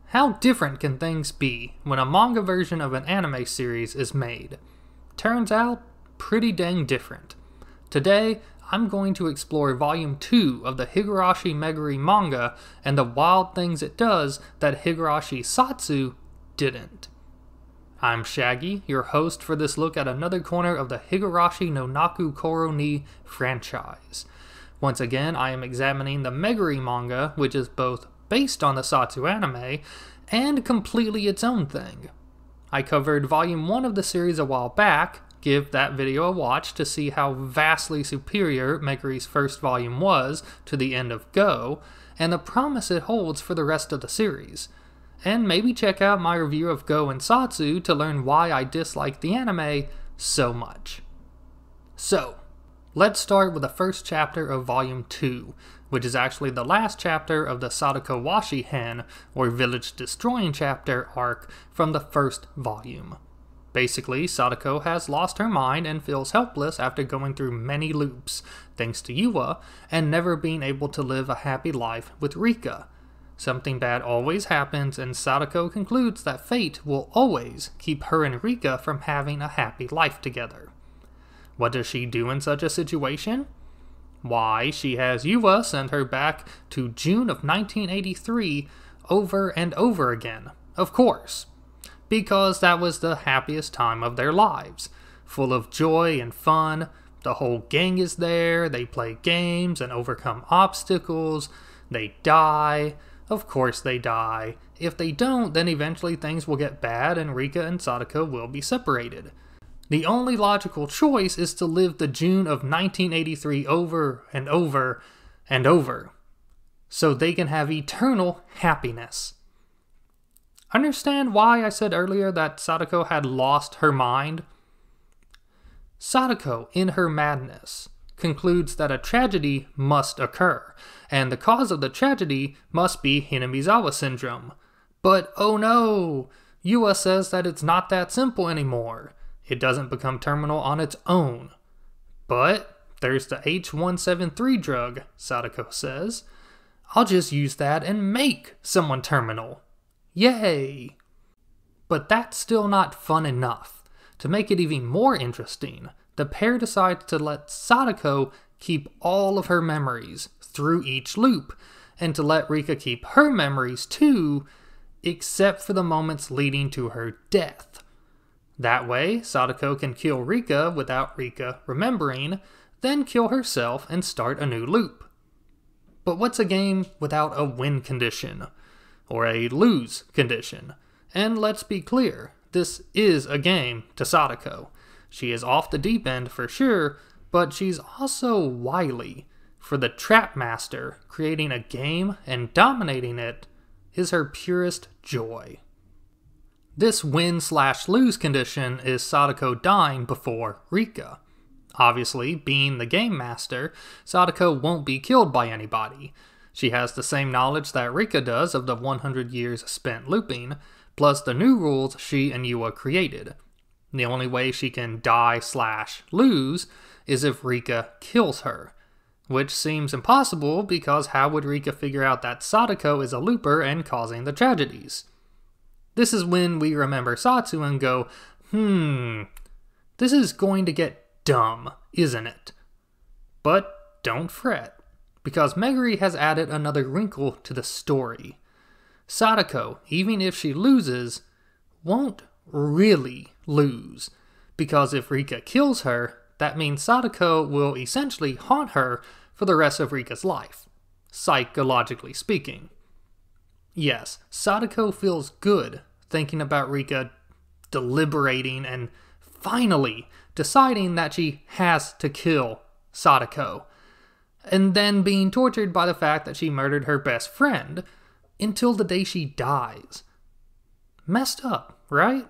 How different can things be when a manga version of an anime series is made? Turns out, pretty dang different. Today, I'm going to explore Volume 2 of the Higurashi Meguri manga and the wild things it does that Higurashi Satsu didn't. I'm Shaggy, your host for this look at another corner of the Higurashi no Naku Koro ni franchise. Once again, I am examining the Meguri manga, which is both based on the Satsu anime and completely its own thing. I covered Volume 1 of the series a while back. Give that video a watch to see how vastly superior Meguri's first volume was to the end of Go, and the promise it holds for the rest of the series. And maybe check out my review of Go and Satsu to learn why I dislike the anime so much. So, let's start with the first chapter of Volume 2, which is actually the last chapter of the Sadako Washi Hen, or Village Destroying Chapter arc from the first volume. Basically, Sadako has lost her mind and feels helpless after going through many loops, thanks to Yua, and never being able to live a happy life with Rika. Something bad always happens, and Sadako concludes that fate will always keep her and Rika from having a happy life together. What does she do in such a situation? Why, she has Yua send her back to June of 1983 over and over again, of course. Because that was the happiest time of their lives, full of joy and fun. The whole gang is there, they play games and overcome obstacles, they die, of course they die. If they don't, then eventually things will get bad and Rika and Sadako will be separated. The only logical choice is to live the June of 1983 over and over and over, so they can have eternal happiness. Understand why I said earlier that Sadako had lost her mind? Sadako, in her madness, concludes that a tragedy must occur, and the cause of the tragedy must be Hinamizawa syndrome. But oh no! Yua says that it's not that simple anymore. It doesn't become terminal on its own. But there's the H173 drug, Sadako says. I'll just use that and make someone terminal. Yay! But that's still not fun enough. To make it even more interesting, the pair decides to let Sadako keep all of her memories through each loop, and to let Rika keep her memories too, except for the moments leading to her death. That way, Sadako can kill Rika without Rika remembering, then kill herself and start a new loop. But what's a game without a win condition? Or a lose condition? And let's be clear, this is a game to Sadako. She is off the deep end for sure, but she's also wily. For the Trap Master, creating a game and dominating it is her purest joy. This win/lose condition is Sadako dying before Rika. Obviously, being the game master, Sadako won't be killed by anybody. She has the same knowledge that Rika does of the 100 years spent looping, plus the new rules she and Yua created. The only way she can die/lose is if Rika kills her, which seems impossible because how would Rika figure out that Sadako is a looper and causing the tragedies? This is when we remember Satsu and go, this is going to get dumb, isn't it? But don't fret, because Meguri has added another wrinkle to the story. Sadako, even if she loses, won't really lose, because if Rika kills her, that means Sadako will essentially haunt her for the rest of Rika's life, psychologically speaking. Yes, Sadako feels good thinking about Rika deliberating and finally deciding that she has to kill Sadako, and then being tortured by the fact that she murdered her best friend until the day she dies. Messed up, right?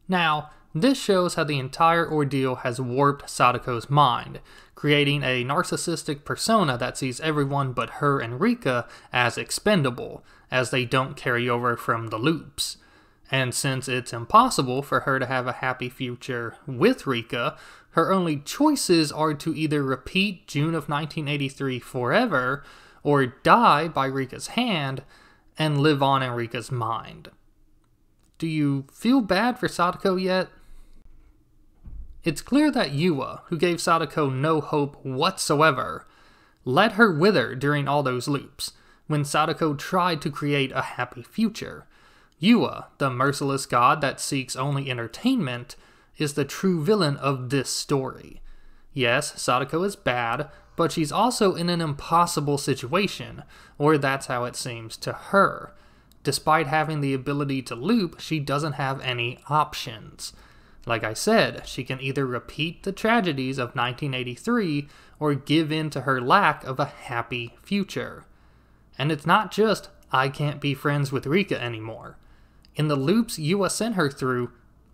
Now, this shows how the entire ordeal has warped Sadako's mind, creating a narcissistic persona that sees everyone but her and Rika as expendable, as they don't carry over from the loops. And since it's impossible for her to have a happy future with Rika, her only choices are to either repeat June of 1983 forever, or die by Rika's hand, and live on in Rika's mind. Do you feel bad for Sadako yet? It's clear that Yua, who gave Sadako no hope whatsoever, let her wither during all those loops, when Sadako tried to create a happy future. Yua, the merciless god that seeks only entertainment, is the true villain of this story. Yes, Sadako is bad, but she's also in an impossible situation, or that's how it seems to her. Despite having the ability to loop, she doesn't have any options. Like I said, she can either repeat the tragedies of 1983 or give in to her lack of a happy future. And it's not just, I can't be friends with Rika anymore. In the loops Yua sent her through,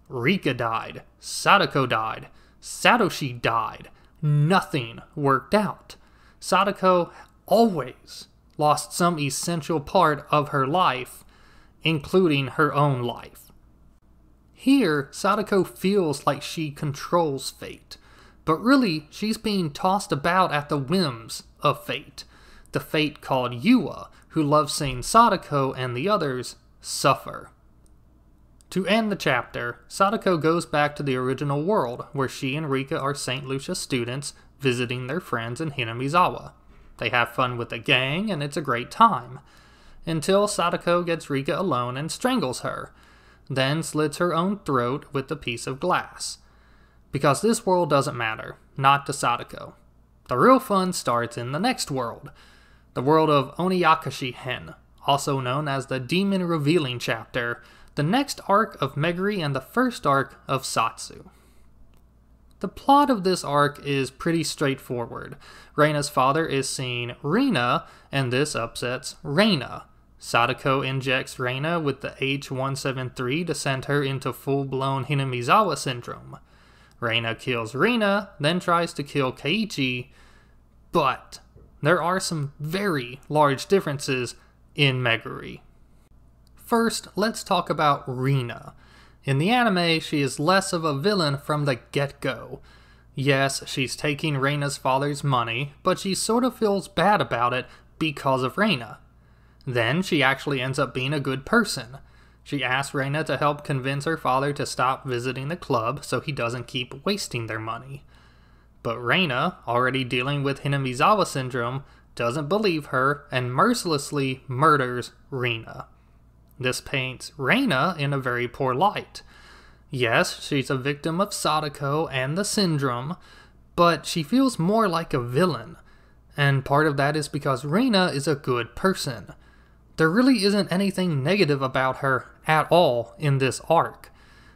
Rika died, Sadako died, Satoshi died. Nothing worked out. Sadako always lost some essential part of her life, including her own life. Here, Sadako feels like she controls fate, but really she's being tossed about at the whims of fate, the fate called Yua, who loves seeing Sadako and the others suffer. To end the chapter, Sadako goes back to the original world, where she and Rika are St. Lucia students visiting their friends in Hinamizawa. They have fun with the gang, and it's a great time, until Sadako gets Rika alone and strangles her, then slits her own throat with a piece of glass. Because this world doesn't matter, not to Sadako. The real fun starts in the next world, the world of Oniakashi Hen, also known as the Demon Revealing chapter, the next arc of Meguri and the first arc of Satsu. The plot of this arc is pretty straightforward. Reina's father is seeing Rina, and this upsets Reina. Sadako injects Reina with the H173 to send her into full-blown Hinamizawa syndrome. Reina kills Rina, then tries to kill Keiichi, but there are some very large differences in Meguri. First, let's talk about Rina. In the anime, she is less of a villain from the get-go. Yes, she's taking Reina's father's money, but she sort of feels bad about it because of Reina. Then she actually ends up being a good person. She asks Reina to help convince her father to stop visiting the club so he doesn't keep wasting their money. But Reina, already dealing with Hinamizawa syndrome, doesn't believe her and mercilessly murders Rina. This paints Reina in a very poor light. Yes, she's a victim of Sadako and the syndrome, but she feels more like a villain. And part of that is because Reina is a good person. There really isn't anything negative about her at all in this arc,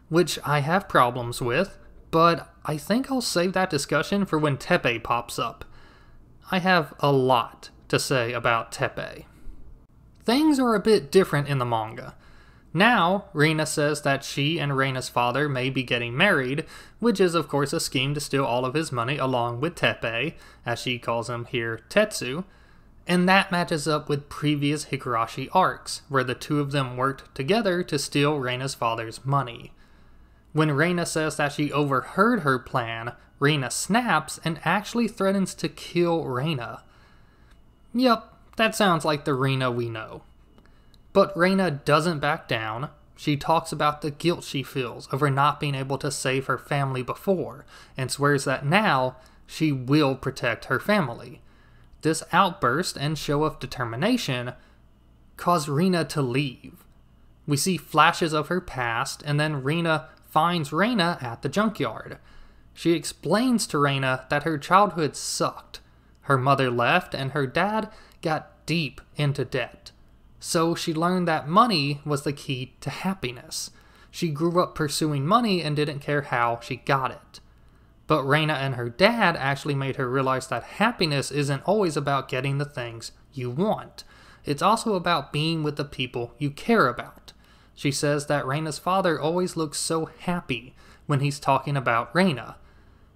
which I have problems with, but I think I'll save that discussion for when Teppei pops up. I have a lot to say about Teppei. Things are a bit different in the manga. Now, Rina says that she and Reina's father may be getting married, which is of course a scheme to steal all of his money along with Teppei, as she calls him here Tetsu, and that matches up with previous Higurashi arcs, where the two of them worked together to steal Reina's father's money. When Reina says that she overheard her plan, Rina snaps and actually threatens to kill Reina. Yup, that sounds like the Rina we know. But Reina doesn't back down. She talks about the guilt she feels over not being able to save her family before, and swears that now she will protect her family. This outburst and show of determination cause Rina to leave. We see flashes of her past, and then Rina finds Reina at the junkyard. She explains to Reina that her childhood sucked. Her mother left, and her dad got deep into debt. So she learned that money was the key to happiness. She grew up pursuing money and didn't care how she got it. But Reina and her dad actually made her realize that happiness isn't always about getting the things you want. It's also about being with the people you care about. She says that Reina's father always looks so happy when he's talking about Reina.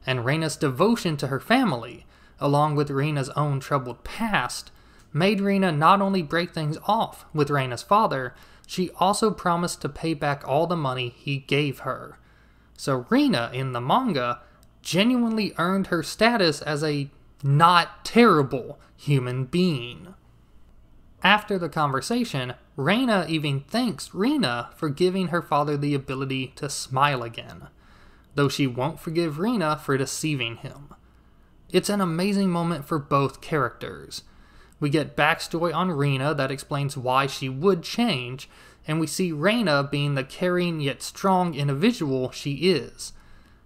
And Reina's devotion to her family, along with Reina's own troubled past, made Rina not only break things off with Reina's father, she also promised to pay back all the money he gave her. So Rina, in the manga, genuinely earned her status as a not terrible human being. After the conversation, Reina even thanks Rina for giving her father the ability to smile again, though she won't forgive Rina for deceiving him. It's an amazing moment for both characters. We get backstory on Rina that explains why she would change, and we see Reina being the caring yet strong individual she is.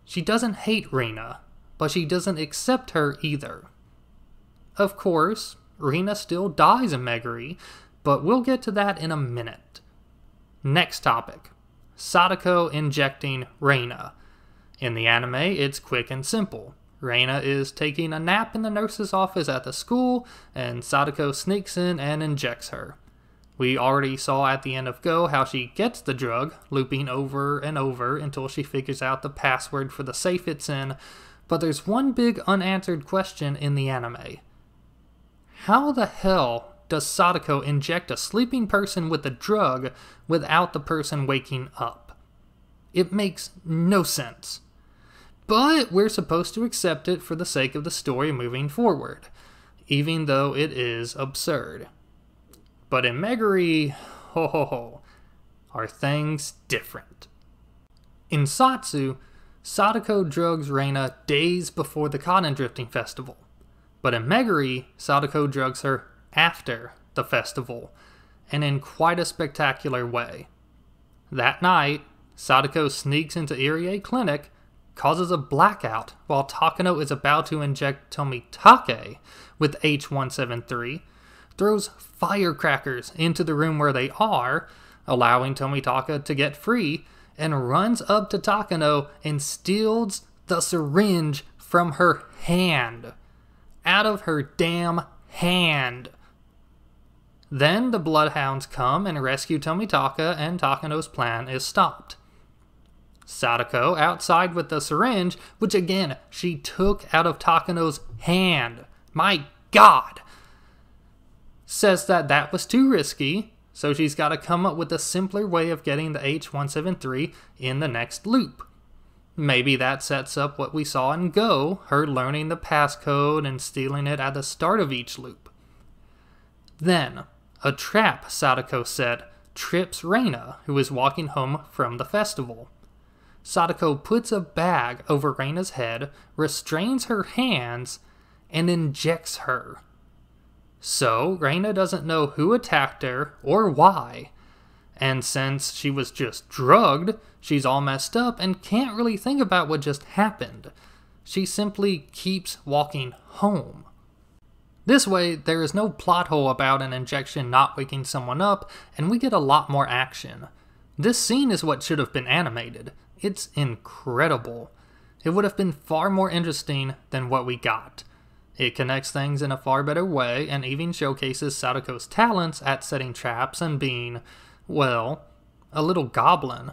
She doesn't hate Rina, but she doesn't accept her either. Of course, Rina still dies in Megure, but we'll get to that in a minute. Next topic, Sadako injecting Reina. In the anime, it's quick and simple. Reina is taking a nap in the nurse's office at the school, and Sadako sneaks in and injects her. We already saw at the end of Go how she gets the drug, looping over and over until she figures out the password for the safe it's in, but there's one big unanswered question in the anime. How the hell does Sadako inject a sleeping person with the drug without the person waking up? It makes no sense. But we're supposed to accept it for the sake of the story moving forward, even though it is absurd. But in Megure, are things different. In Satsu, Sadako drugs Reina days before the Cotton Drifting Festival. But in Megure, Sadako drugs her after the festival, and in quite a spectacular way. That night, Sadako sneaks into Irie Clinic, causes a blackout while Takano is about to inject Tomitake with H173, throws firecrackers into the room where they are, allowing Tomitaka to get free, and runs up to Takano and steals the syringe from her hand. Out of her damn hand. Then the Bloodhounds come and rescue Tomitaka, and Takano's plan is stopped. Sadako, outside with the syringe, which again, she took out of Takano's hand. My God! Says that was too risky, so she's got to come up with a simpler way of getting the H173 in the next loop. Maybe that sets up what we saw in Go, her learning the passcode and stealing it at the start of each loop. Then, a trap, Sadako said, trips Reina, who is walking home from the festival. Sadako puts a bag over Reina's head, restrains her hands, and injects her. So, Reina doesn't know who attacked her or why. And since she was just drugged, she's all messed up and can't really think about what just happened. She simply keeps walking home. This way, there is no plot hole about an injection not waking someone up, and we get a lot more action. This scene is what should have been animated. It's incredible. It would have been far more interesting than what we got. It connects things in a far better way, and even showcases Sadako's talents at setting traps and being, well, a little goblin.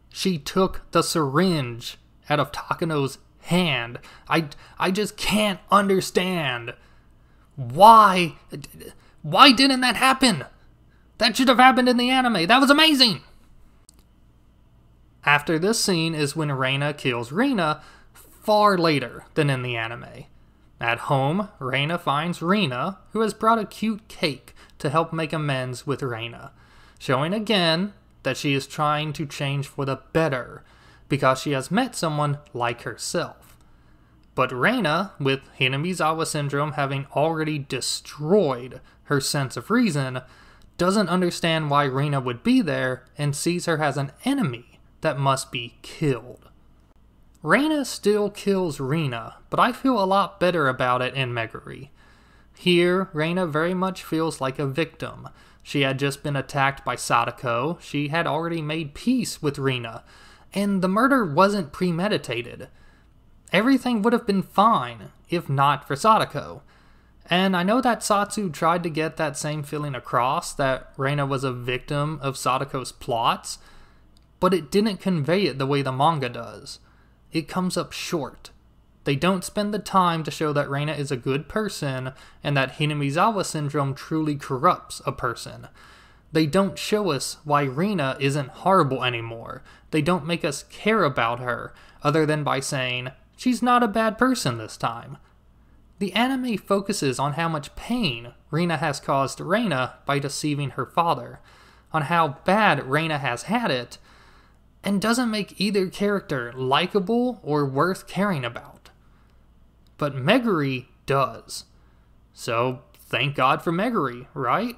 She took the syringe out of Takano's hand. I just can't understand. Why didn't that happen? That should have happened in the anime. That was amazing. After this scene is when Reina kills Rina, far later than in the anime. At home, Reina finds Rina, who has brought a cute cake to help make amends with Reina, showing again that she is trying to change for the better, because she has met someone like herself. But Reina, with Hinamizawa syndrome having already destroyed her sense of reason, doesn't understand why Rina would be there and sees her as an enemy that must be killed. Reina still kills Rina, but I feel a lot better about it in Megure. Here, Reina very much feels like a victim. She had just been attacked by Sadako, she had already made peace with Rina, and the murder wasn't premeditated. Everything would have been fine, if not for Sadako. And I know that Satsu tried to get that same feeling across, that Reina was a victim of Sadako's plots, but it didn't convey it the way the manga does. It comes up short. They don't spend the time to show that Reina is a good person and that Hinamizawa syndrome truly corrupts a person. They don't show us why Rina isn't horrible anymore. They don't make us care about her, other than by saying, she's not a bad person this time. The anime focuses on how much pain Rina has caused Reina by deceiving her father, on how bad Reina has had it, and doesn't make either character likable or worth caring about. But Meguri does. So thank God for Meguri, right?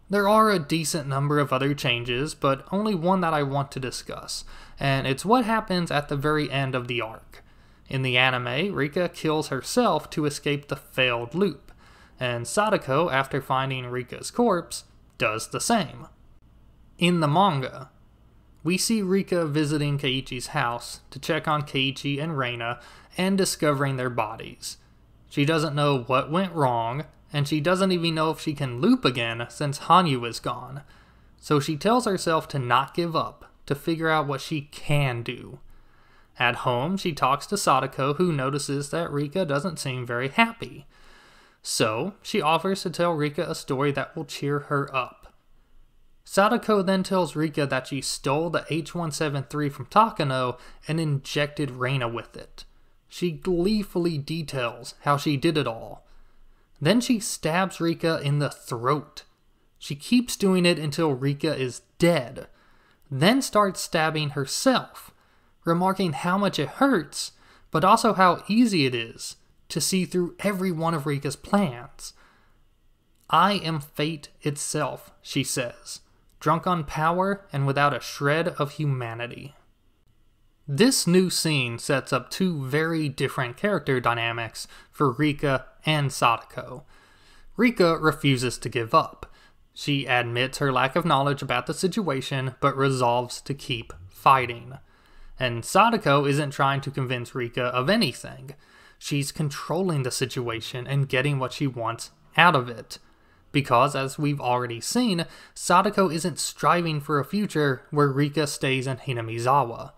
There are a decent number of other changes, but only one that I want to discuss, and it's what happens at the very end of the arc. In the anime, Rika kills herself to escape the failed loop, and Sadako, after finding Rika's corpse, does the same. In the manga, we see Rika visiting Keiichi's house to check on Keiichi and Reina and discovering their bodies. She doesn't know what went wrong, and she doesn't even know if she can loop again since Hanyu is gone. So she tells herself to not give up, to figure out what she can do. At home, she talks to Sadako, who notices that Rika doesn't seem very happy. So she offers to tell Rika a story that will cheer her up. Sadako then tells Rika that she stole the H-173 from Takano and injected Reina with it. She gleefully details how she did it all. Then she stabs Rika in the throat. She keeps doing it until Rika is dead, then starts stabbing herself, remarking how much it hurts, but also how easy it is to see through every one of Rika's plans. "I am fate itself," she says, drunk on power and without a shred of humanity. This new scene sets up two very different character dynamics for Rika and Sadako. Rika refuses to give up. She admits her lack of knowledge about the situation, but resolves to keep fighting. And Sadako isn't trying to convince Rika of anything. She's controlling the situation and getting what she wants out of it. Because, as we've already seen, Sadako isn't striving for a future where Rika stays in Hinamizawa.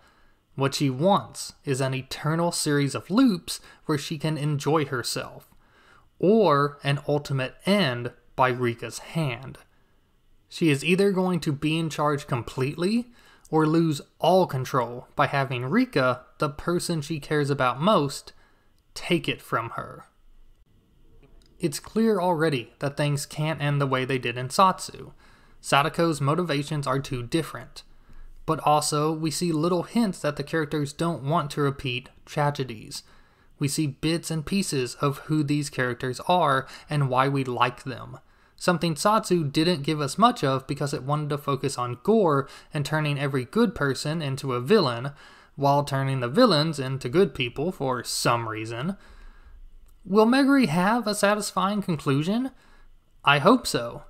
What she wants is an eternal series of loops where she can enjoy herself, or an ultimate end by Rika's hand. She is either going to be in charge completely, or lose all control by having Rika, the person she cares about most, take it from her. It's clear already that things can't end the way they did in Satsu. Sadako's motivations are too different. But also, we see little hints that the characters don't want to repeat tragedies. We see bits and pieces of who these characters are and why we like them. Something Satsu didn't give us much of because it wanted to focus on gore and turning every good person into a villain, while turning the villains into good people for some reason. Will Meguri have a satisfying conclusion? I hope so.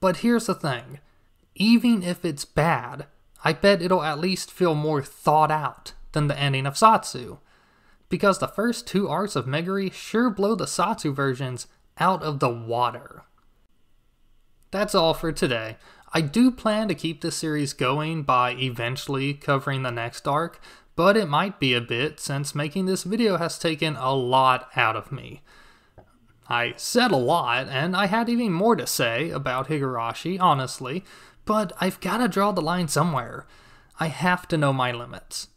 But here's the thing. Even if it's bad, I bet it'll at least feel more thought out than the ending of Satsu. Because the first two arcs of Meguri sure blow the Satsu versions out of the water. That's all for today. I do plan to keep this series going by eventually covering the next arc, but it might be a bit since making this video has taken a lot out of me. I said a lot, and I had even more to say about Higurashi, honestly, but I've gotta draw the line somewhere. I have to know my limits.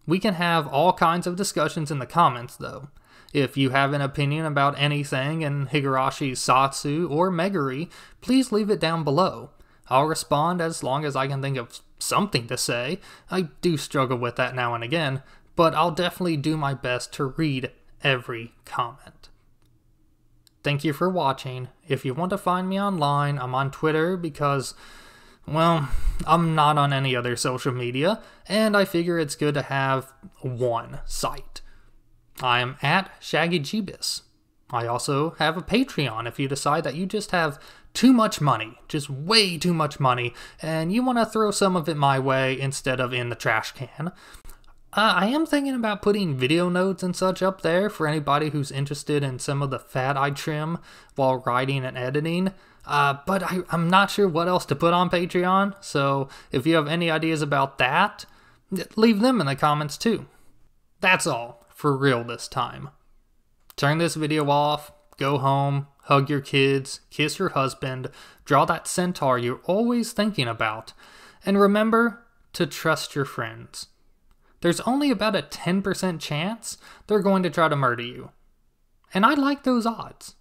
We can have all kinds of discussions in the comments, though. If you have an opinion about anything in Higurashi's Satsu or Meguri, please leave it down below. I'll respond as long as I can think of something to say. I do struggle with that now and again, but I'll definitely do my best to read every comment. Thank you for watching. If you want to find me online, I'm on Twitter because, well, I'm not on any other social media, and I figure it's good to have one site. I'm at ShaggyGbis. I also have a Patreon if you decide that you just have too much money, just way too much money, and you want to throw some of it my way instead of in the trash can. I am thinking about putting video notes and such up there for anybody who's interested in some of the fat I trim while writing and editing, but I'm not sure what else to put on Patreon, so if you have any ideas about that, leave them in the comments too. That's all, for real this time. Turn this video off, go home, hug your kids, kiss your husband, draw that centaur you're always thinking about, and remember to trust your friends. there's only about a 10% chance they're going to try to murder you. And I like those odds.